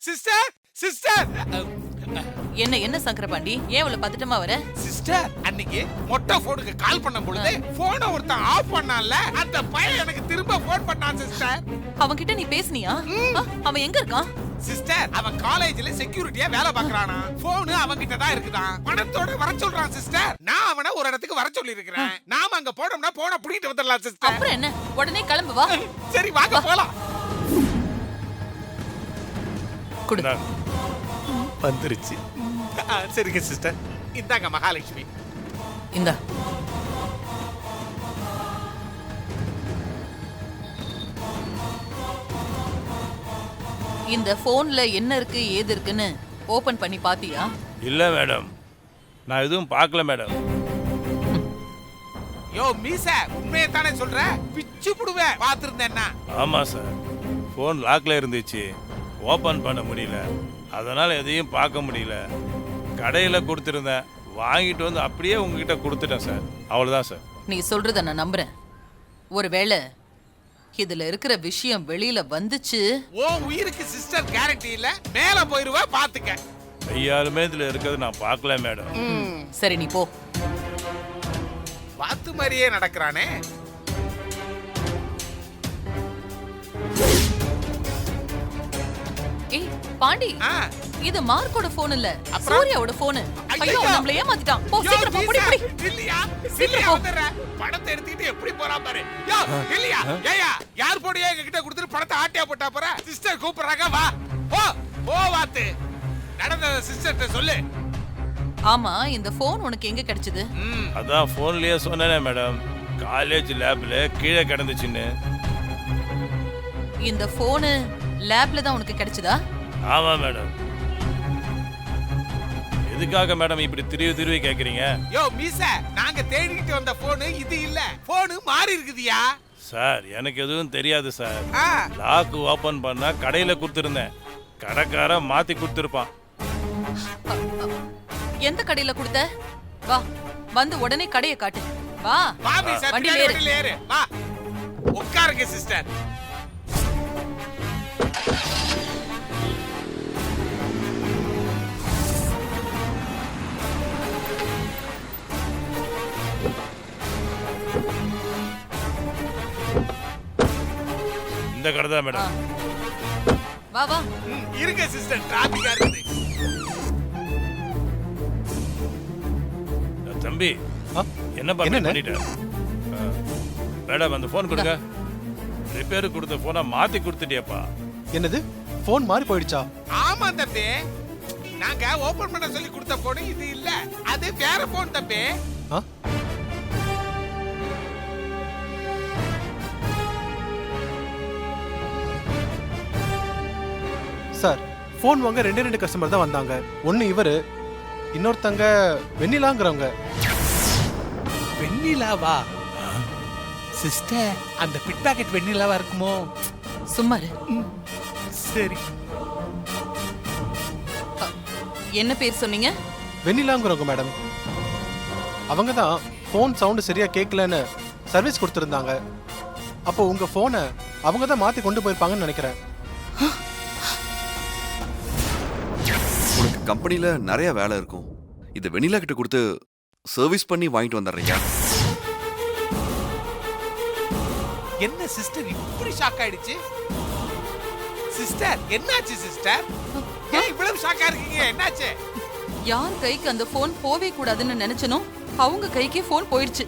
Sister sister என்ன சங்கரபாண்டி ஏன் இவ்வளவு பதட்டமா வர? சிஸ்டர் அன்னைக்கு மொட்டை போனுக்கு கால் பண்ண பொழுது போனை ஒருத்தன் ஆஃப் பண்ணான்ல, அந்த பையன் எனக்கு திரும்ப போன் பண்ணான் சிஸ்டர். அவன் கிட்ட நீ பேசுனியா? அவன் எங்க இருக்கான்? சிஸ்டர் அவன் காலேஜ்ல செக்யூரிட்டியா வேலை பாக்குறானா. போன் அவன் கிட்ட தான் இருக்குதான். பணத்தோட வர சொல்றான் சிஸ்டர். நான் அவனை ஒரு இடத்துக்கு வர சொல்லி இருக்கிறேன். நாம அங்க போனோம்னா போனை புடிட்டு வந்துடலாம் சிஸ்டர். அப்புறம் என்ன, உடனே கிளம்பு வா. சரி வாங்க போலாம். குடு. வந்துருச்சு. சரிங்க சிஸ்டர், இந்தாங்க மகாலட்சுமி. இந்தா. இந்த போன்ல என்ன இருக்கு ஏது இருக்குன்னு ஓபன் பண்ணி பாத்தியா? இல்ல மேடம், நான் எதுவும் பார்க்கல மேடம். யோ மீச, உண்மையை தானே சொல்ற? பிச்சு புடுவேன் பாத்துருந்தேன்னா. ஆமா சார், ஃபோன் லாக்ல இருந்துச்சு, ஓபன் பண்ண முடியல, அதனால எதையும் பார்க்க முடியல. கடையில் கொடுத்துருந்தேன், வாங்கிட்டு வந்து அப்படியே உங்ககிட்ட கொடுத்துட்டேன் சார். அவ்வளோதான் சார். நீ சொல்றத நான் நம்புறேன். ஒருவேளை இதுல இருக்கிற விஷயம் வெளியில வந்துச்சு, ஓ உயிருக்கு சிஸ்டர் கேரண்டி இல்ல, மேல போயிருவா பாத்துக்க. ஐயாலுமே இதுல இருக்கிறது நான் பார்க்கல மேடம். சரி நீ போ. வாத்து மாதிரியே நடக்கிறானே. ஏய் பாண்டி, இது மார்க்கோட போன் இல்ல, சூர்யாவோட போன். ஐயோ நம்மள ஏமாத்திட்டான். போ சீக்கிரம் போ. புடி புடி. இல்லையா இல்லையா வந்துற. பணத்தை எடுத்துக்கிட்டு எப்படி போறான் பாரு. யோ இல்லையா ஏயா யார் போடியே எங்க கிட்ட கொடுத்துட்டு பணத்தை ஆட்டியா போட்டா போற. சிஸ்டர் கூப்பிடுறாங்க வா. போ போ வாத்து. நடந்த சிஸ்டர்ட்ட சொல்லு. ஆமா, இந்த போன் உனக்கு எங்க கிடைச்சது? அதான் போன்லயே சொன்னேனே மேடம், காலேஜ் லேப்ல கீழே கிடந்துச்சுன்னு. இந்த போன் லேப்ல தான் உனக்கு கிடைச்சதா? ஆமா மேடம். எதுக்காக மேடம் இப்படி திருவி கேக்குறீங்க? யோ மீச, நாங்க தேடிக்கிட்டு வந்த போன் இது இல்ல. போன் மாறி இருக்குதியா. சார் எனக்கு எதுவும் தெரியாது சார். லாக் ஓபன் பண்ணா கடையில கொடுத்திருந்தேன், கடைக்காரன் மாத்தி கொடுத்திருப்பான். எந்த கடையில கொடுத்த? வா, வந்து உடனே கடையை காட்டு. வா வா மீச, வண்டியில ஏறு. வா உட்காருங்க சிஸ்டர். இந்த கடை தான் மேடம். வா வா. இருங்க சிஸ்டர், டிராபிக்கா இருக்குது. தம்பி என்ன பண்ணிட்ட மேடம்? அந்த போன் கொடுங்க. ரிப்பேர் கொடுத்த போனை மாத்தி கொடுத்துட்டியப்பா. என்னது, போன் மாறி போயிடுச்சா? ஆமா தம்பி, நாங்க ஓபன் பண்ண சொல்லி கொடுத்த போன் இது இல்ல, அது வேற போன் தம்பி. சார், போன் வாங்க ரெண்டு கஸ்டமர் தான் வந்தாங்க. ஒன்னு இவரு, இன்னொருத்தங்க வெண்ணிலாங்கிறவங்க. வெண்ணிலாவா? சிஸ்டர், அந்த பிட் பாக்கெட் வெண்ணிலாவா இருக்குமோ? சும்மா இரு. சரி. என்ன பேர் சொன்னீங்க? வெண்ணிலாங்கிறவங்க மேடம். அவங்க தான் போன் சவுண்ட் சரியா கேட்கலன்னு சர்வீஸ் கொடுத்துருந்தாங்க. அப்போ உங்க போனை அவங்க தான் மாத்தி கொண்டு போயிருப்பாங்கன்னு நினைக்கிறேன். உனக்கு கம்பெனில நிறைய வேலை இருக்கும், இதை வெண்ணிலா கிட்ட கொடுத்து சர்வீஸ் பண்ணி வாங்கிட்டு வந்துடுறியா? என்ன சிஸ்டர் இப்படி ஷாக் ஆயிடுச்சு? சிஸ்டர் என்னாச்சு சிஸ்டர்? ஏன் இவ்வளவு ஷாக்கா இருக்கீங்க? என்னாச்சு? யார் கைக்கு அந்த போன் போவே கூடாதுன்னு நினைச்சனோ அவங்க கைக்கே போன் போயிடுச்சு.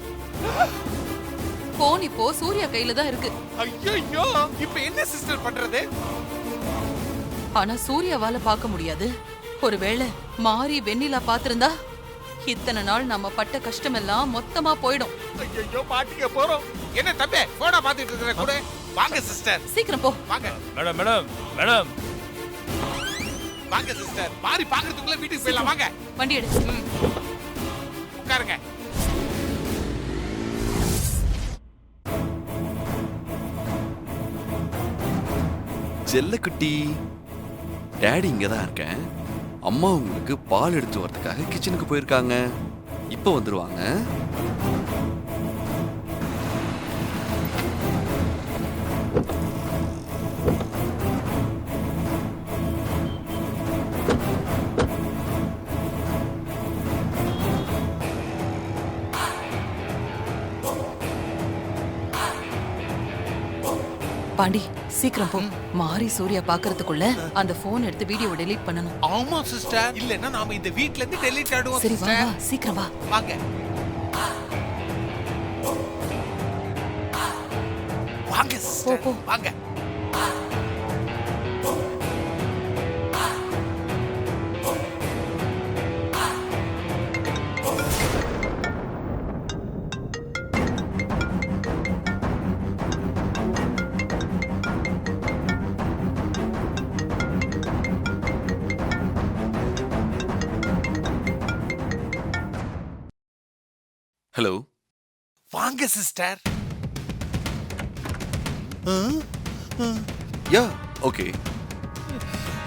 போன் இப்போ சூர்யா கையில தான் இருக்கு. ஐயோ, இப்போ என்ன சிஸ்டர் பண்றது? ஆனா சூர்யாவால பார்க்க முடியாது. ஒருவேளை மாறி வெண்ணிலா பாத்திருந்தா இத்தனை நாள் நம்ம பட்ட கஷ்டம் எல்லாம் மொத்தமா போயிடும். ஐயோ மாட்டிக்க போறோம். என்ன தம்பி போனா பாத்துட்டு இருக்கற கூட? வாங்க சிஸ்டர், சீக்கிரம் போ. வாங்க மேடம் மேடம் மேடம். வாங்க சிஸ்டர், மாறி பாக்குறதுக்குள்ள வீட்டுக்கு போயிடலாம். வாங்க வண்டி எடு. உட்காருங்க. செல்லக்குட்டி, டேடி இங்க தான் இருக்கேன். அம்மா உங்களுக்கு பால் எடுத்து வரதுக்காக கிச்சனுக்கு போயிருக்காங்க. இப்போ வந்துருவாங்க. பாண்டி சீக்கிரம் போ. மாறி சூர்யா பாக்குறதுக்குள்ள அந்த போன் எடுத்து வீடியோவை டெலீட் பண்ணணும். ஆமா சிஸ்டர், இல்லன்னா நாம இந்த வீட்ல இருந்து டெலீட் ஆடுவோம். சரி வா சிஸ்டர் வா, சீக்கிரம் வா. வாங்க வாங்க சிஸ்டர், போ. வாங்க. ஹலோ. வாங்க சிஸ்டர். Yeah okay.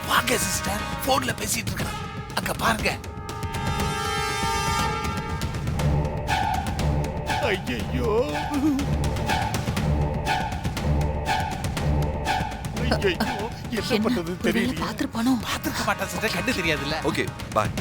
வாங்க சிஸ்டர், போன்ல பேசிட்டு இருக்கான். அங்க பாருங்க. ஐயோ என்ன பண்றது தெரியல. பாத்துருப்பானோ? பாத்துக்க மாட்டா சிஸ்டர், கண்டு தெரியாதுல்ல. Okay bye.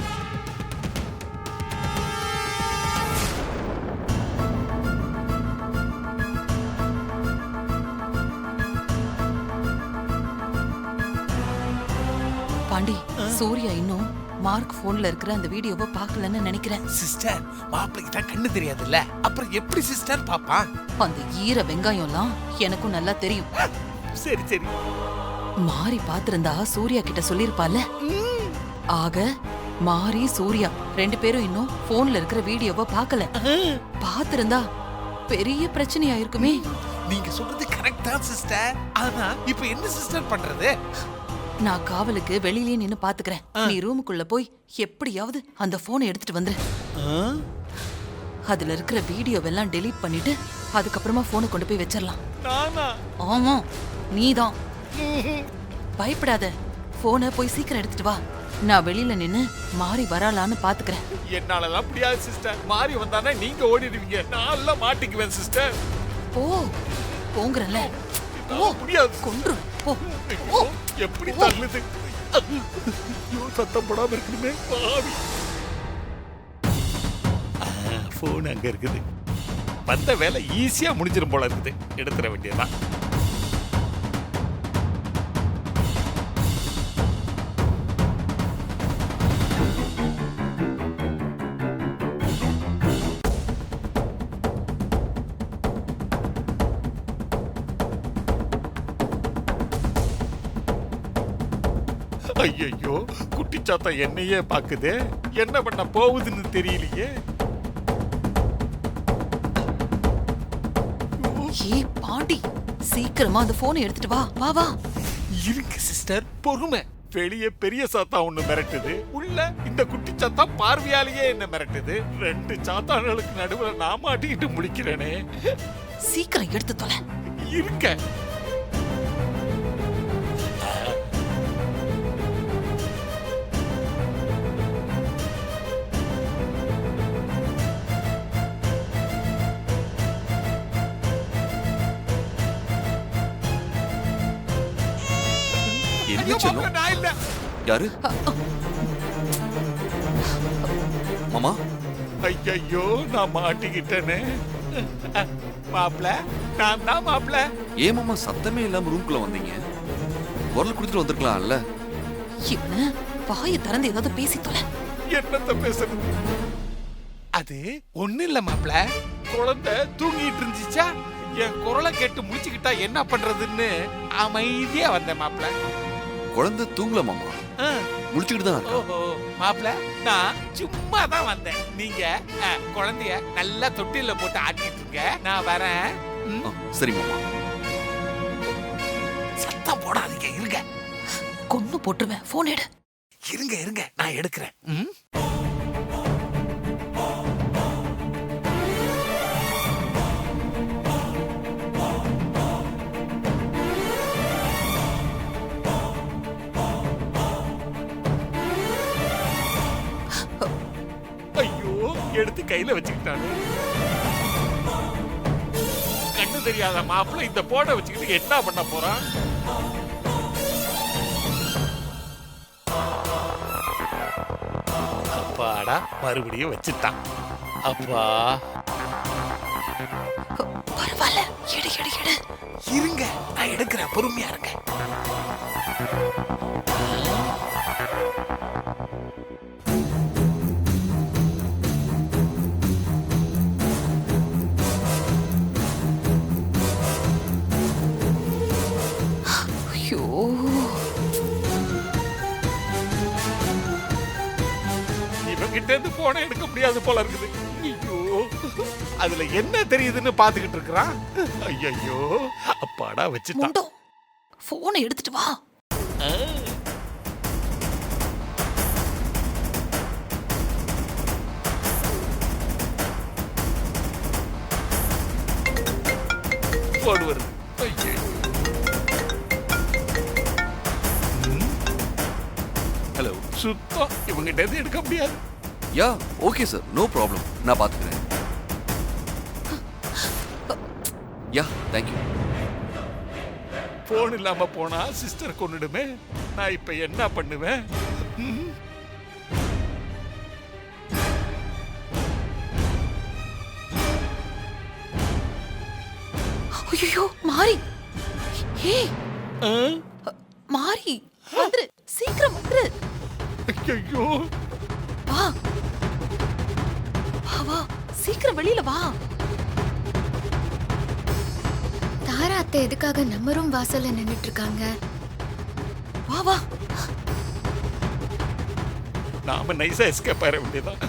பாண்டி சூர்யா இன்னும் மார்க் போன்ல இருக்கிற அந்த வீடியோவை பார்க்கலன்னு நினைக்கிறேன். சிஸ்டர், மாப்பிளைக்கு தான் கண்ணு தெரியாதுல்ல, அப்புறம் எப்படி சிஸ்டர் பாப்பான்? அந்த ஈர வெங்காயம்லாம் எனக்கும் நல்லா தெரியும். சரி சரி. மாறி பாத்திருந்தா சூர்யா கிட்ட சொல்லிருப்பால. ஆக மாறி சூர்யா 2 பேரும் இன்னும் போன்ல இருக்கிற வீடியோவை பார்க்கல. பாத்திருந்தா பெரிய பிரச்சனையா இருக்குமே. நீங்க சொல்றது கரெக்ட் தான் சிஸ்டர். ஆனா இப்போ என்ன சிஸ்டர் பண்றது? நான் காவலுக்கு வெளியிலேயே நின்னு பாத்துக்கிறேன். நீ ரூமுக்குள்ள போய் எப்படியாவது அந்த போனை எடுத்துட்டு வந்துரு. அதுல இருக்கிற வீடியோவெல்லாம் டெலீட் பண்ணிட்டு அதுக்கப்புறமா போனை கொண்டு போய் வச்சிடலாம். நானா? ஆமா நீதான். பயப்படாத, போனை போய் சீக்கிரம் எடுத்துட்டு வா. நான் வெளியில நின்னு மாறி வராளான்னு பாத்துக்கிறேன். என்னாலலாம் முடியாது சிஸ்டர். மாறி வந்தானே நீங்க ஓடிடுவீங்க, நான் எல்லாம் மாட்டிக்குவேன் சிஸ்டர். போ போங்கறல. ஓ முடியாது. கொன்று போ. ஐயோ, எப்படி தள்ளுது. ஐயோ, சத்தம் போடாம இருக்கணுமே பாவி. போன் அங்க இருக்குது. வந்த வேலை ஈஸியா முடிஞ்சிரும் போல இருக்குது. எடுத்துற வேண்டியதான். ஐயோ, குட்டிச்சாத்தா என்னையே பாக்குதே. என்ன பண்ண போகுதுன்னு தெரியலையே. ஏய் பாண்டி, சீக்கிரமா அந்த போனை எடுத்துட்டு வா. வா வா. இருக்கு சிஸ்டர், பொறுமை. வெளியே பெரிய சாத்தா ஒண்ணு மிரட்டுது, உள்ள இந்த குட்டி சாத்தா பார்வையாலேயே என்ன மிரட்டுது. 2 சாத்தான்களுக்கு நடுவுல நான் மாட்டிக்கிட்டு முடிக்கிறேனே. சீக்கிரம் எடுத்து தொலை. இருக்க. என்ன சொல்லும்? நான் இல்ல. யாரு? மாமா? ஐயோ, நான் மாட்டிக்கிட்டேனே. மாப்ள, நான் தான் மாப்ள. ஏன் மாமா சத்தமே இல்லாம ரூம்குள்ள வந்தீங்க? குரல் கொடுத்துட்டு வந்திருக்கலாம்ல. இவனு வாயை திறந்து ஏதாவது பேசி தொலை. என்னத்த பேசுறது? அது ஒண்ணு இல்ல மாப்ள. குழந்தை தூங்கிட்டு இருந்துச்சா, என் குரலை கேட்டு முடிச்சுக்கிட்டா என்ன பண்றதுன்னு அமைதியா வந்தேன் மாப்ள. குழந்தை தூங்கல மாமா, முடிச்சுக்கிட்டு தான் இருக்கா. ஓஹோ மாப்ள, நான் சும்மா தான் வந்தேன். நீங்க குழந்தைய நல்லா தொட்டில போட்டு ஆட்டிட்டு இருங்க, நான் வரேன். சரி மாமா. சத்தம் போடாதீங்க, இருங்க. கொன்னு போட்டுருவேன். போன் எடு. இருங்க இருங்க, நான் எடுக்கிறேன். ஐயோ, எடுத்து கையில வச்சுக்கிட்டானு. கண்ணு தெரியாத மாப்பிள்ள இந்த போனை வச்சுக்கிட்டு என்ன பண்ண போறான்? அப்பாடா, மறுபடியும் வச்சுட்டான். அப்பா பரவாயில்ல, எடு எடு எடு. இருங்க, நான் எடுக்கிறேன், பொறுமையா இருங்க. ஐயோ, இவங்கிட்ட இருந்து போன எடுக்க முடியாது போல இருக்குது. ஐயோ, அதுல என்ன தெரியுதுன்னு பாத்துக்கிட்டு இருக்கிறான். ஐயோ, அப்பாடா வச்சுட்டான். முண்டோ, போனை எடுத்துட்டு வா. போன் வருது. ஐயோ. ஹலோ. சுத்தம் இவங்கிட்ட இருந்து எடுக்க முடியாது. Yeah okay sir, no problem, நான் பார்த்துக்கிறேன். Yeah thank you. போன் இல்லாம போனா சிஸ்டர் கொன்னுடுமே. நான் இப்ப என்ன பண்ணுவேன்? ஐயோ, மாறி. ஹே, மாறி வந்துரு, சீக்கிரம் வந்துரு. ஐயோ, வா வா வா, சீக்கிரம் வெளியில வா. தாரா அத்தை எதுக்காக நம்ம ரூம் வாசல்ல நின்னுட்டு இருக்காங்க? வா வா. நாம நைஸா எஸ்கேப் ஆற வேண்டியதான்.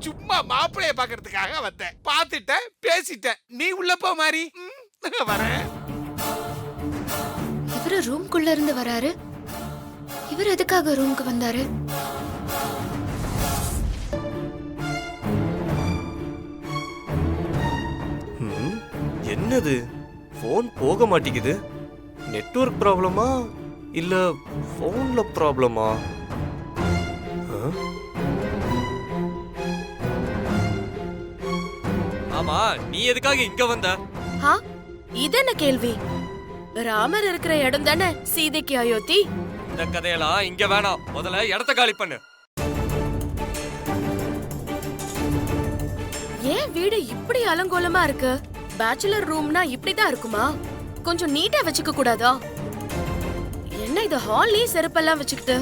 சும்மா மாப்பிளைய பாக்குறதுக்காக வந்தேன். பாத்துட்டேன், பேசிட்டேன். நீ உள்ள போ மாறி. வரேன். இவரு ரூம்குள்ள இருந்து வராரு. இவர் எதுக்காக ரூம்க்கு வந்தாரு? என்னது, ஃபோன் போக மாட்டேங்குது? நெட்வொர்க் ப்ராப்ளமா இல்ல ஃபோன்ல ப்ராப்ளமா? ஆமா, நீ எதுக்காக இங்க வந்த? இது என்ன கேள்வி? ராமர் இருக்கிற இடம் தானே சீதைக்கு அயோத்தி. இந்த கதையெல்லாம் இங்க வேணாம், முதல்ல இடத்த காலி பண்ணு. ஏன் வீடு இப்படி அலங்கோலமா இருக்கு? பேச்சுலர் ரூம்னா இப்படிதான் இருக்குமா? கொஞ்சம் நீட்டா வச்சுக்க கூடாதா? என்ன இது, ஹால்லயே செருப்பெல்லாம் வச்சுக்கிட்டு?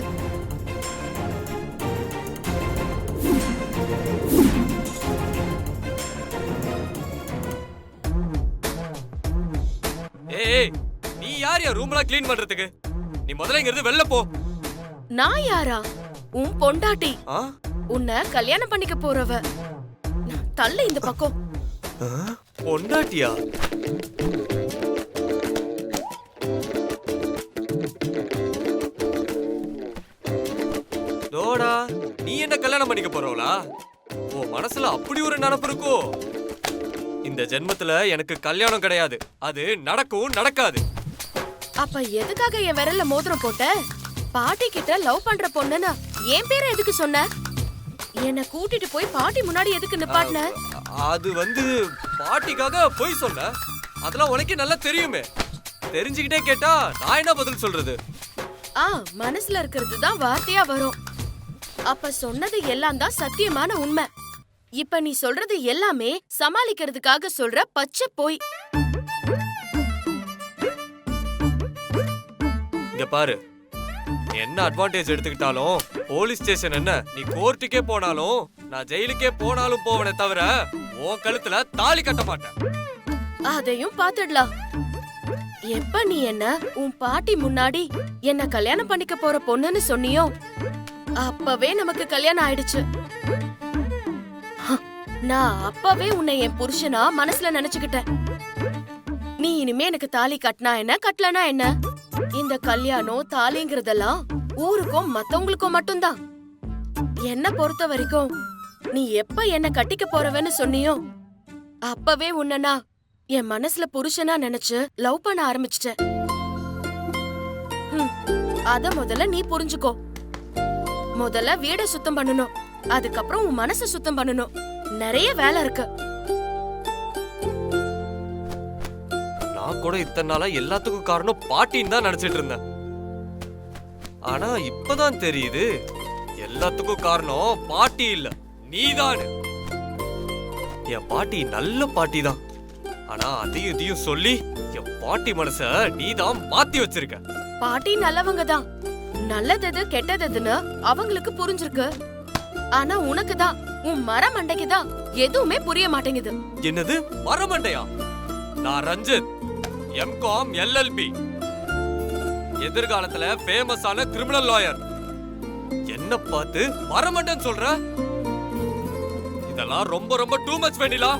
ஏய், நீ யார் ரூம்லாம் க்ளீன் பண்றதுக்கு? நீ முதல்ல இங்க இருந்து வெளில போ. நான் யாரா? உன் பொண்டாட்டி. ஆ? உன்னை கல்யாணம் பண்ணிக்க போறவ. தள்ளு இந்த பக்கம். பொண்டாட்டியா? தோடா, நீ என்ன கல்யாணம் பண்ணிக்க போறவளா? ஓ மனசுல அப்படி ஒரு நினைப்பு இருக்கோ? இந்த ஜென்மத்துல எனக்கு கல்யாணம் கிடையாது, அது நடக்கும் நடக்காது. அப்ப எதுக்காக என் விரல்ல மோதிரம் போட்ட? பாட்டி கிட்ட லவ் பண்ற பொண்ணுன்னு என் பேரை எதுக்கு சொன்ன? என்ன கூட்டிட்டு போய் பாட்டி முன்னாடி எதுக்கு நிப்பாட்டின? அது பாட்டிக்காக போய் சொன்ன. அதெல்லாம் உனக்கு நல்லா தெரியுமே. தெரிஞ்சுக்கிட்டே கேட்டா நான் என்ன பதில் சொல்றது? மனசுல இருக்கிறது தான் வார்த்தையா வரும். அப்ப சொன்னது எல்லாம் தான் சத்தியமான உண்மை. இப்ப நீ சொல்றது எல்லாமே சமாளிக்கிறதுக்காக சொல்ற பச்சை போய். இங்க பாரு, என்ன அட்வான்டேஜ் எடுத்துக்கிட்டாலும் போலீஸ் ஸ்டேஷன் என்ன, நீ கோர்ட்டுக்கே போனாலும் நான் ஜெயிலுக்கே போனாலும் போவனே தவிர உன் கழுத்துல தாலி கட்ட மாட்டேன். அதையும் பாத்துடலாம். எப்ப நீ என்ன உன் பாட்டி முன்னாடி என்ன கல்யாணம் பண்ணிக்க போற பொண்ணுன்னு சொன்னியோ அப்பவே நமக்கு கல்யாணம் ஆயிடுச்சு. நான் அப்பவே உன்னை என் புருஷனா மனசுல நினைச்சுக்கிட்டேன். நீ இனிமே எனக்கு தாலி கட்டினா என்ன கட்டலனா என்ன, இந்த கல்யாணம் தாலிங்கிறதெல்லாம் ஊருக்கும் மத்தவங்களுக்கும் மட்டும்தான். என்ன பொறுத்த வரைக்கும் நீ எப்ப என்ன கட்டிக்க போறவன்னு சொன்னியோ அப்பவே உன்னனா என் மனசுல புருஷனா நினைச்சு லவ் பண்ண ஆரம்பிச்சிட்டேன். அத முதல்ல நீ புரிஞ்சுக்கோ. முதல்ல வீட சுத்தம் பண்ணணும், அதுக்கப்புறம் உன் மனச சுத்தம் பண்ணணும். நிறைய வேலை இருக்கு. நான் கூட இத்தனை நாளா எல்லாத்துக்கும் காரணம் பாட்டின்னு தான் நினைச்சிட்டு இருந்தேன். ஆனா இப்பதான் தெரியுது எல்லாத்துக்கும் காரணம் பாட்டி இல்ல நீதானு. என் பாட்டி நல்ல பாட்டி தான், ஆனா அதையும் இதையும் சொல்லி என் பாட்டி மனச நீதான் மாத்தி வச்சிருக்க. பாட்டி நல்லவங்க தான், நல்லது எது கெட்டது எதுன்னு அவங்களுக்கு புரிஞ்சிருக்கு. ஆனா உனக்கு தான், உன் மரமண்டைக்கு தான் எதுவுமே புரிய மாட்டேங்குது. என்னது மரமண்டையா? நான் ரஞ்சித், எம்காம் எல்எல்பி, எதிர்காலத்துல ஃபேமஸான கிரிமினல் லாயர். என்ன பார்த்து மரமண்டன் சொல்ற? இதெல்லாம் ரொம்ப ரொம்ப டூ மச் வெண்ணிலா.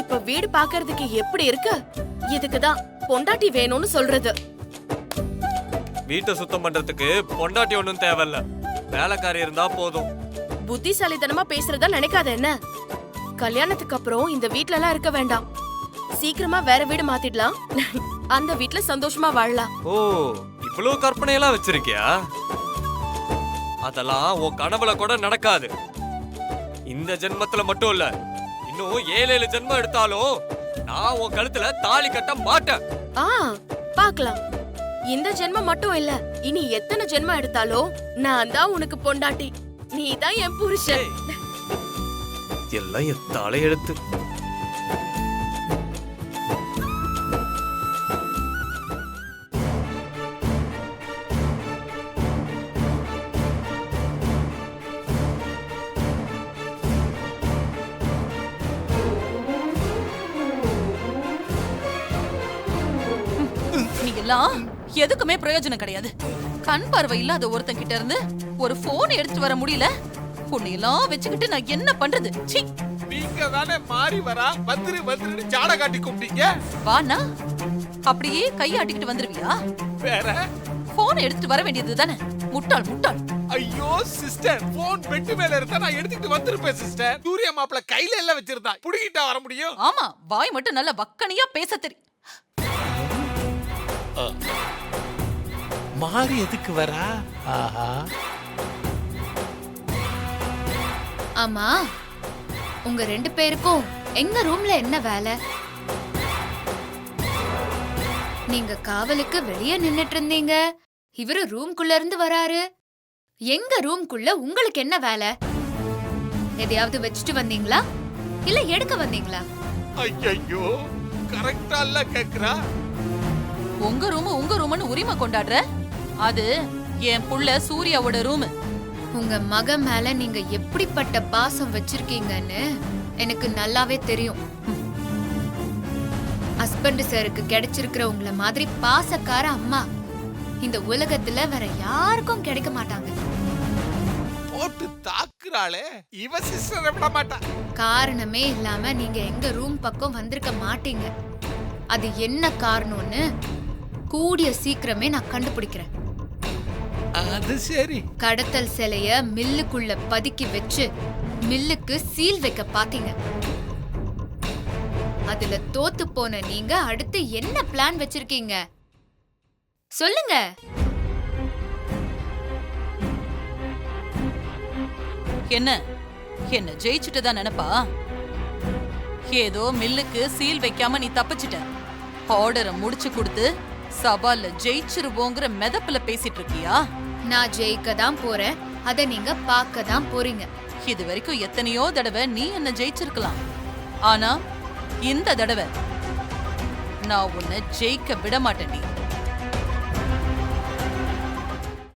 இப்ப வீடு பாக்குறதுக்கு எப்படி இருக்கு? இதுக்குதான் பொண்டாட்டி வேணும்னு சொல்றது. வீட்டை சுத்தம் பண்றதுக்கு பொண்டாட்டி ஒண்ணும் தேவையில்ல, வேலைக்காரி இருந்தா போதும். புத்திசாலித்தனமா பேசுறதா நினைக்காத என்ன? கல்யாணத்துக்கு அப்புறம் இந்த வீட்ல எல்லாம் இருக்க வேண்டாம், சீக்கிரமா வேற வீடு மாத்திடலாம். அந்த வீட்ல சந்தோஷமா வாழலாம். ஓ, இவ்வளவு கற்பனை எல்லாம் வச்சிருக்கியா? அதெல்லாம் உன் கனவுல கூட நடக்காது. இந்த ஜென்மத்துல மட்டும் இல்ல, இன்னும் 7 ஜென்மம் எடுத்தாலும் நான் உன் கழுத்துல தாலி கட்ட மாட்டேன். பாக்கலாம். இந்த ஜென்மம் மட்டும் இல்ல, இனி எத்தனை ஜென்மம் எடுத்தாலும் நான் தான் உனக்கு பொண்டாட்டி, நீ தான் என் புருஷன். எல்லாம் என் தலையெழுத்து. எல்லாம் எதுக்குமே பிரயோஜனம் கிடையாது. கண் பார்வை இல்லாத ஒருத்தன் கிட்ட இருந்து ஒரு போன் எடுத்துட்டு வர முடியல. உன்னையெல்லாம் வச்சுக்கிட்டு நான் என்ன பண்றது? சீ, நீங்க தானே மாறி வரா வந்துரு ஜாட காட்டி கூப்பிட்டீங்க. வாண்ணா, அப்படியே கையாட்டிக்கிட்டு வந்துருவியா? வேற போன் எடுத்துட்டு வர வேண்டியது தானே. முட்டாள் முட்டாள். ஐயோ சிஸ்டர், போன் பெட்டு மேல இருந்தா நான் எடுத்துட்டு வந்திருப்பேன் சிஸ்டர். சூரிய மாப்பிள்ள கையில எல்லாம் வச்சிருந்தா புடிக்கிட்டா வர முடியும்? ஆமா, வாய் மட்டும் நல்ல வக்கனியா பேச தெரியும். மாறி எதுக்கு வரா? ஆஹா. ஆமா, உங்க 2 பேருக்கும் எங்க ரூம்ல என்ன வேலை? நீங்க காவலுக்கு வெளியே நின்னுட்டு இருந்தீங்க, இவரு ரூம்குள்ள இருந்து வராரு. எங்க ரூம்குள்ள உங்களுக்கு என்ன வேலை? எதையாவது வச்சுட்டு வந்தீங்களா இல்ல எடுக்க வந்தீங்களா? ஐயோ, கரெக்டா இல்ல கேக்குறா. உங்க ரூம்னு உரிமை கொண்டாடுற? அது என் புள்ள சூர்யாவோட ரூம். உங்க மக மேல நீங்க எப்படிப்பட்ட பாசம் வச்சிருக்கீங்கன்னு எனக்கு நல்லாவே தெரியும். ஹஸ்பண்ட் சாருக்கு கிடைச்சிருக்கிற உங்களை மாதிரி பாசக்கார அம்மா இந்த உலகத்துல வேற யாருக்கும் கிடைக்க மாட்டாங்க. போட்டு தாக்குறாளே, இவ சிஸ்டர் விட மாட்டா. காரணமே இல்லாம நீங்க எங்க ரூம் பக்கம் வந்திருக்க மாட்டீங்க. அது என்ன காரணம்னு கூடிய சீக்கிரமே நான் கண்டுபிடிக்கிறேன். அது சரி. கடத்தல் சிலைய மில்லுக்குள்ள பதுக்கி வச்சு மில்லுக்கு சீல் வைக்க பாத்தீங்க. அதுல தோத்து போன நீங்க அடுத்து என்ன பிளான் வச்சிருக்கீங்க சொல்லுங்க. என்ன ஜெயிச்சுட்டுதான் நினைப்பா? ஏதோ மில்லுக்கு சீல் வைக்காம நீ தப்பிச்சிட்ட. ஆர்டரை முடிச்சு கொடுத்து சவால்ல ஜெயிச்சிருவோங்கிற மெதப்புல பேசிட்டு இருக்கியா? நான் ஜெயிக்க தான் போறேன், அத நீங்க பார்க்க தான் போறீங்க. இது வரைக்கும் எத்தனையோ தடவை நீ என்ன ஜெயிச்சிருக்கலாம். ஆனா இந்த தடவை நான் உன்னை ஜெயிக்க விட மாட்டேன்.